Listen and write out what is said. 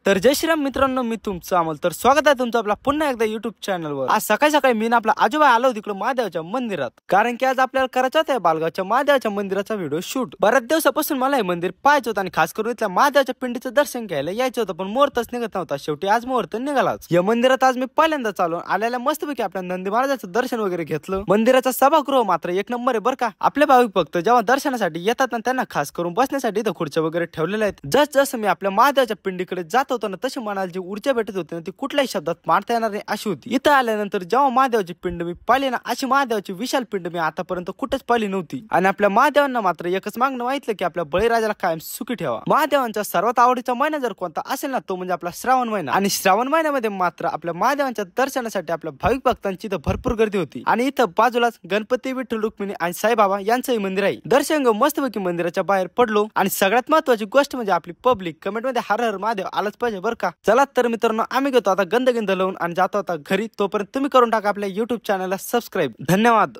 तर जय श्रीराम मित्रांनो, मी तुमचं अमोल. तर स्वागत आहे तुमचं आपला पुन्हा एकदा युट्यूब चॅनलवर. आज सकाळी सकाळी मी आपला आजोबा आलो तिकडे महादेवाच्या मंदिरात, कारण की आज आपल्याला करायचं होतं बालगावच्या महादेवाच्या मंदिराचा व्हिडिओ शूट. बऱ्याच दिवसापासून मला हे मंदिर पाहायचं होतं आणि खास करून इथल्या महादेवाच्या पिंडीचं दर्शन घ्यायला यायचं होतं, पण मुहूर्तच निघत नव्हता. शेवटी आज मुहूर्त निघालाच. या मंदिरात आज मी पहिल्यांदा चालून आलेल्या मस्तपैकी आपल्या नंदी महाराजाचं दर्शन वगैरे घेतलं. मंदिराचा सभागृह मात्र एक नंबर आहे बरं का. आपले भाविक भक्त जेव्हा दर्शनासाठी येतात ना, त्यांना खास करून बसण्यासाठी इथं खुर्च्या वगैरे ठेवलेल्या आहेत. जसं मी आपल्या महादेवाच्या पिंडीकडे जात होतो ना, तशी मनाला जी ऊर्जा भेटत होती ना, ती कुठल्याही शब्दात मारता येणार नाही अशी होती. इथं आल्यानंतर जेव्हा महादेवाची पिंड मी पाहिली ना, अशी महादेवाची विशाल पिंड मी आतापर्यंत कुठेच पाहिली नव्हती. आणि आपल्या महादेवांना मात्र एकच मागणं माहितलं की आपल्या बळीराजाला कायम सुखी ठेवा. महादेवांचा सर्वात आवडीचा महिना जर कोणता असेल ना, तो म्हणजे आपला श्रावण महिना. आणि श्रावण महिन्यामध्ये मात्र आपल्या महादेवांच्या दर्शनासाठी आपल्या भाविक भक्तांची इथं भरपूर गर्दी होती. आणि इथं बाजूलाच गणपती, विठ्ठल, रुक्मिणी आणि साईबाबा यांचंही मंदिर आहे. दर्शन घेऊन मस्तपैकी मंदिराच्या बाहेर पडलो. आणि सगळ्यात महत्वाची गोष्ट म्हणजे आपली पब्लिक कमेंट मध्ये हर हर महादेव आलंच पाहिजे बरं का. चला तर मित्रांनो, आम्ही घेतो आता गंद लावून आणि जातो आता घरी. तोपर्यंत तुम्ही करून टाका आपल्या युट्यूब चॅनलला सबस्क्राईब. धन्यवाद.